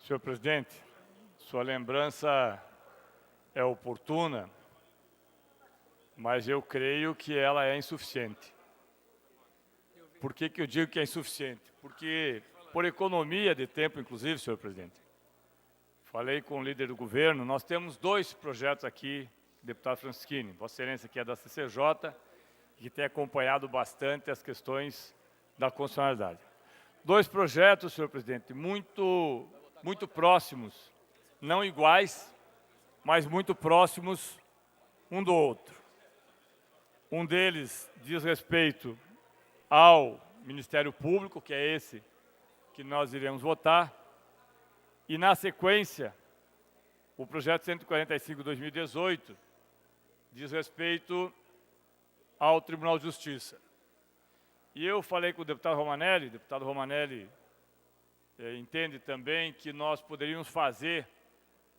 Senhor presidente, sua lembrança é oportuna, mas eu creio que ela é insuficiente. Por que eu digo que é insuficiente? Porque, por economia de tempo, inclusive, senhor presidente, falei com o líder do governo, nós temos dois projetos aqui, deputado Francisquini, Vossa Excelência, que é da CCJ, que tem acompanhado bastante as questões da constitucionalidade. Dois projetos, senhor presidente, muito próximos, não iguais, mas muito próximos um do outro. Um deles diz respeito ao Ministério Público, que é esse que nós iremos votar, e na sequência, o projeto 145/2018 diz respeito ao Tribunal de Justiça. E eu falei com o deputado Romanelli entende também que nós poderíamos fazer,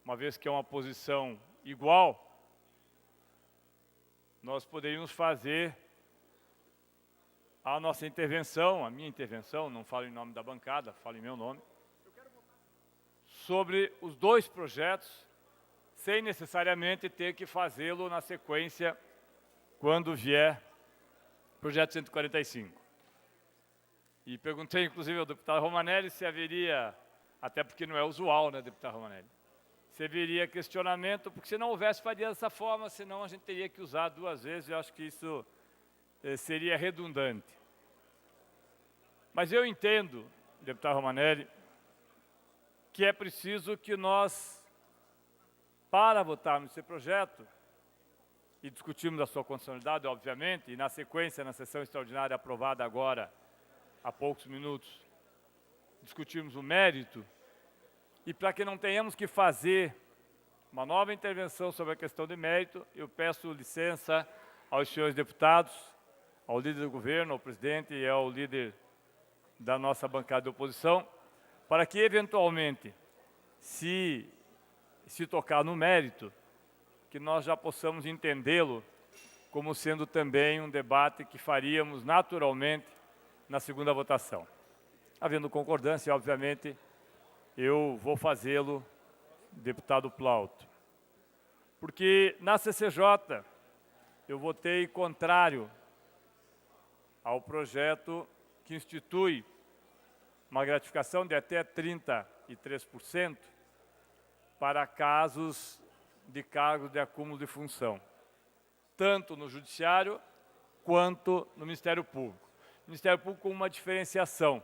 uma vez que é uma posição igual, nós poderíamos fazer a nossa intervenção, a minha intervenção, não falo em nome da bancada, falo em meu nome, sobre os dois projetos, sem necessariamente ter que fazê-lo na sequência quando vier o projeto 145. E perguntei, inclusive, ao deputado Romanelli se haveria, até porque não é usual, né, deputado Romanelli, se haveria questionamento, porque se não houvesse, faria dessa forma, senão a gente teria que usar duas vezes, eu acho que isso seria redundante. Mas eu entendo, deputado Romanelli, que é preciso que nós, para votarmos esse projeto, e discutirmos a sua constitucionalidade, obviamente, e na sequência, na sessão extraordinária aprovada agora, há poucos minutos, discutirmos o mérito, e para que não tenhamos que fazer uma nova intervenção sobre a questão de mérito, eu peço licença aos senhores deputados, ao líder do governo, ao presidente e ao líder da nossa bancada de oposição, para que, eventualmente, se tocar no mérito, que nós já possamos entendê-lo como sendo também um debate que faríamos naturalmente na segunda votação. Havendo concordância, obviamente, eu vou fazê-lo, deputado Plauto. Porque na CCJ eu votei contrário ao projeto que institui uma gratificação de até 33% para casos de cargos de acúmulo de função, tanto no Judiciário quanto no Ministério Público. O Ministério Público com uma diferenciação.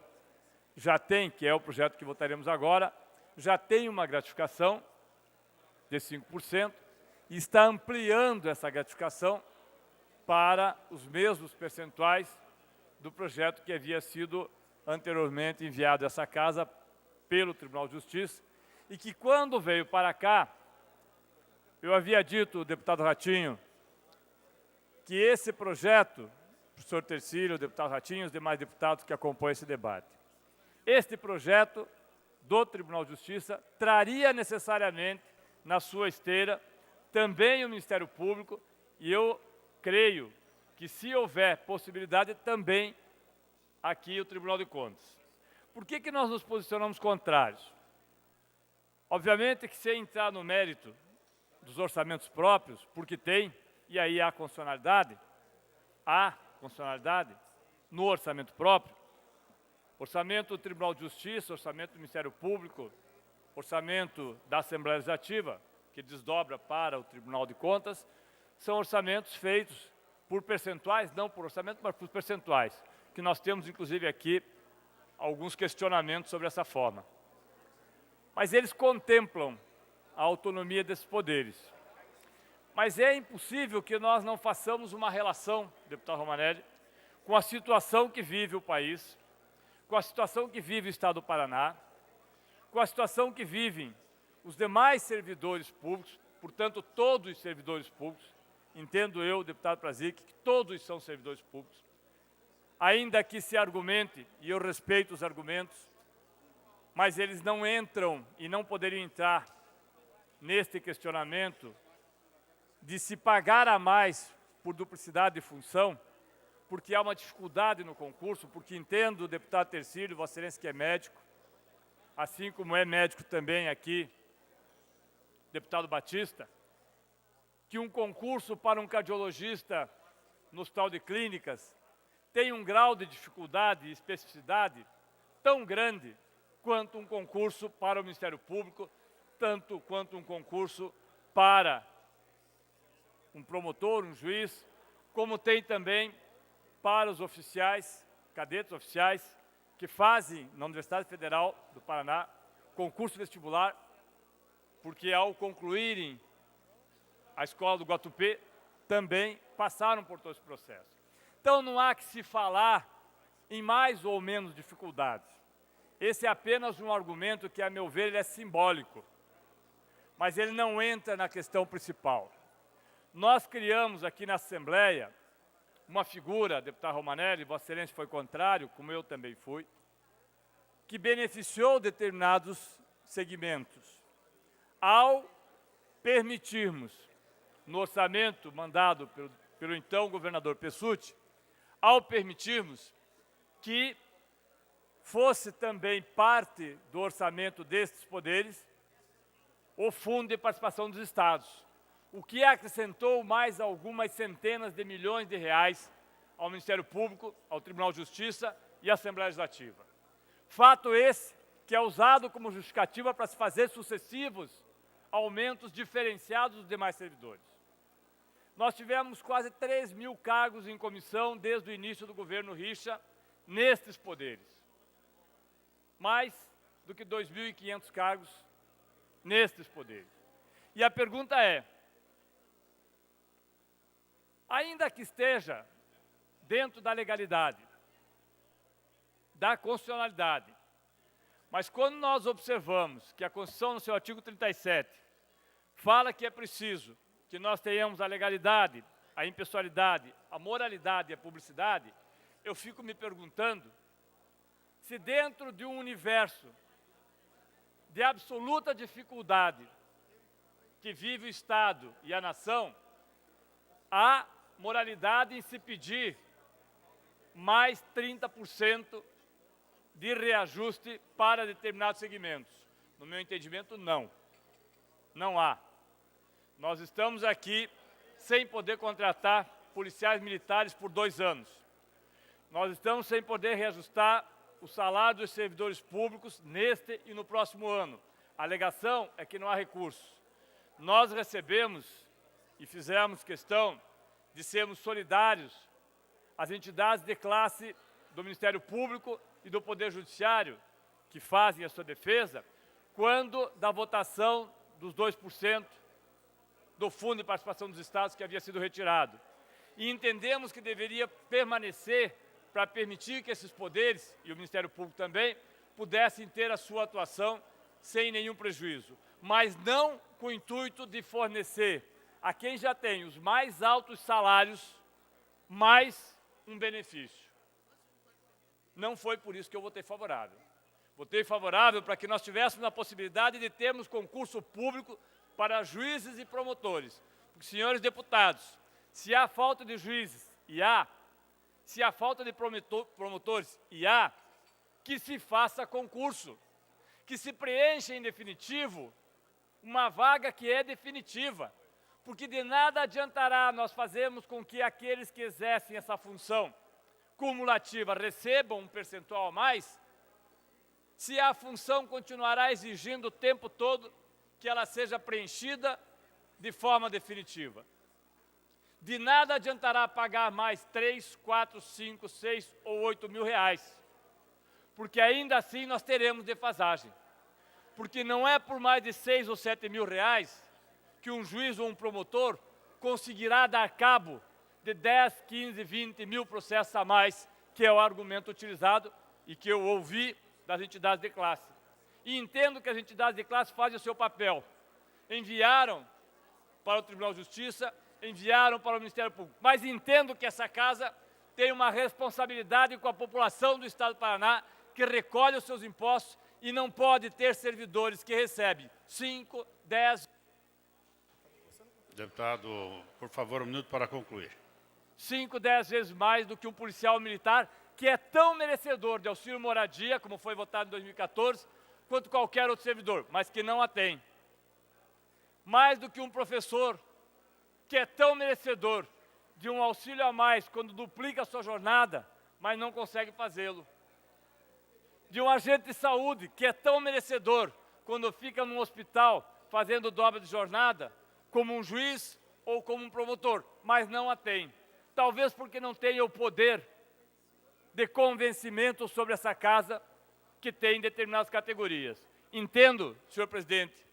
Já tem, que é o projeto que votaremos agora, já tem uma gratificação de 5% e está ampliando essa gratificação para os mesmos percentuais do projeto que havia sido anteriormente enviado a essa casa pelo Tribunal de Justiça e que, quando veio para cá, eu havia dito, deputado Ratinho, que esse projeto, o professor Tercílio, o deputado Ratinho e os demais deputados que acompanham esse debate, este projeto do Tribunal de Justiça traria necessariamente na sua esteira também o Ministério Público e eu creio que, se houver possibilidade, também aqui o Tribunal de Contas. Por que nós nos posicionamos contrários? Obviamente que, se entrar no mérito dos orçamentos próprios, porque tem, e aí há constitucionalidade no orçamento próprio, orçamento do Tribunal de Justiça, orçamento do Ministério Público, orçamento da Assembleia Legislativa, que desdobra para o Tribunal de Contas, são orçamentos feitos por percentuais, não por orçamento, mas por percentuais, que nós temos, inclusive, aqui alguns questionamentos sobre essa forma. Mas eles contemplam a autonomia desses poderes. Mas é impossível que nós não façamos uma relação, deputado Romanelli, com a situação que vive o país, com a situação que vive o Estado do Paraná, com a situação que vivem os demais servidores públicos, portanto, todos os servidores públicos, entendo eu, deputado Prazic, que todos são servidores públicos, ainda que se argumente, e eu respeito os argumentos, mas eles não entram e não poderiam entrar neste questionamento de se pagar a mais por duplicidade de função, porque há uma dificuldade no concurso, porque entendo, deputado Tercílio, Vossa Excelência que é médico, assim como é médico também aqui, deputado Batista, que um concurso para um cardiologista no Hospital de Clínicas tem um grau de dificuldade e especificidade tão grande quanto um concurso para o Ministério Público, tanto quanto um concurso para um promotor, um juiz, como tem também para os oficiais, cadetes oficiais, que fazem na Universidade Federal do Paraná concurso vestibular, porque ao concluírem a escola do Guatupê, também passaram por todo esse processo. Então não há que se falar em mais ou menos dificuldades. Esse é apenas um argumento que, a meu ver, ele é simbólico, mas ele não entra na questão principal. Nós criamos aqui na Assembleia uma figura, deputado Romanelli, Vossa Excelência foi contrário, como eu também fui, que beneficiou determinados segmentos. Ao permitirmos, no orçamento mandado pelo então governador Pessutti, ao permitirmos que fosse também parte do orçamento destes poderes o Fundo de Participação dos Estados, o que acrescentou mais algumas centenas de milhões de reais ao Ministério Público, ao Tribunal de Justiça e à Assembleia Legislativa. Fato esse que é usado como justificativa para se fazer sucessivos aumentos diferenciados dos demais servidores. Nós tivemos quase 3 mil cargos em comissão desde o início do governo Richa nestes poderes. Mais do que 2.500 cargos nestes poderes. E a pergunta é, ainda que esteja dentro da legalidade, da constitucionalidade, mas quando nós observamos que a Constituição, no seu artigo 37, fala que é preciso que nós tenhamos a legalidade, a impessoalidade, a moralidade e a publicidade, eu fico me perguntando se dentro de um universo de absoluta dificuldade que vive o Estado e a nação, há moralidade em se pedir mais 30% de reajuste para determinados segmentos. No meu entendimento, não. Não há. Nós estamos aqui sem poder contratar policiais militares por 2 anos. Nós estamos sem poder reajustar o salário dos servidores públicos neste e no próximo ano. A alegação é que não há recursos. Nós recebemos e fizemos questão de sermos solidários às entidades de classe do Ministério Público e do Poder Judiciário, que fazem a sua defesa, quando da votação dos 2% do Fundo de Participação dos Estados que havia sido retirado. E entendemos que deveria permanecer para permitir que esses poderes, e o Ministério Público também, pudessem ter a sua atuação sem nenhum prejuízo, mas não com o intuito de fornecer a quem já tem os mais altos salários mais um benefício. Não foi por isso que eu votei favorável. Votei favorável para que nós tivéssemos a possibilidade de termos concurso público para juízes e promotores. Porque, senhores deputados, se há falta de juízes, e há, se há falta de promotores, e há, que se faça concurso, que se preencha em definitivo uma vaga que é definitiva, porque de nada adiantará nós fazermos com que aqueles que exercem essa função cumulativa recebam um percentual a mais, se a função continuará exigindo o tempo todo que ela seja preenchida de forma definitiva. De nada adiantará pagar mais 3, 4, 5, 6 ou 8 mil reais, porque ainda assim nós teremos defasagem. Porque não é por mais de 6 ou 7 mil reais que um juiz ou um promotor conseguirá dar cabo de 10, 15, 20 mil processos a mais, que é o argumento utilizado e que eu ouvi das entidades de classe. E entendo que as entidades de classe fazem o seu papel. Enviaram para o Tribunal de Justiça, enviaram para o Ministério Público. Mas entendo que essa casa tem uma responsabilidade com a população do Estado do Paraná, que recolhe os seus impostos e não pode ter servidores que recebem 5, 10... Deputado, por favor, 1 minuto para concluir. 5, 10 vezes mais do que um policial militar que é tão merecedor de auxílio moradia, como foi votado em 2014, quanto qualquer outro servidor, mas que não a tem. Mais do que um professor que é tão merecedor de um auxílio a mais quando duplica a sua jornada, mas não consegue fazê-lo. De um agente de saúde que é tão merecedor quando fica num hospital fazendo dobra de jornada, como um juiz ou como um promotor, mas não a tem. Talvez porque não tenha o poder de convencimento sobre essa casa que tem determinadas categorias. Entendo, senhor presidente,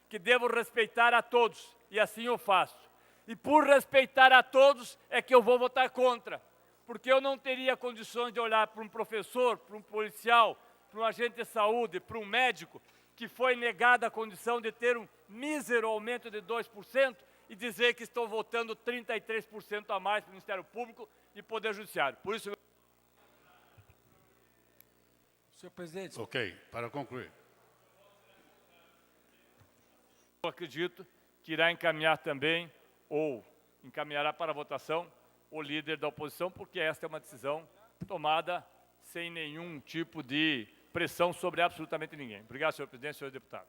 que devo respeitar a todos, e assim eu faço. E por respeitar a todos é que eu vou votar contra, porque eu não teria condições de olhar para um professor, para um policial, para um agente de saúde, para um médico, que foi negada a condição de ter um mísero aumento de 2% e dizer que estou votando 33% a mais para o Ministério Público e Poder Judiciário. Por isso, Senhor presidente. Ok, para concluir. eu acredito que irá encaminhar também, ou encaminhará para a votação, o líder da oposição, porque esta é uma decisão tomada sem nenhum tipo de pressão sobre absolutamente ninguém. Obrigado, senhor presidente e senhores deputados.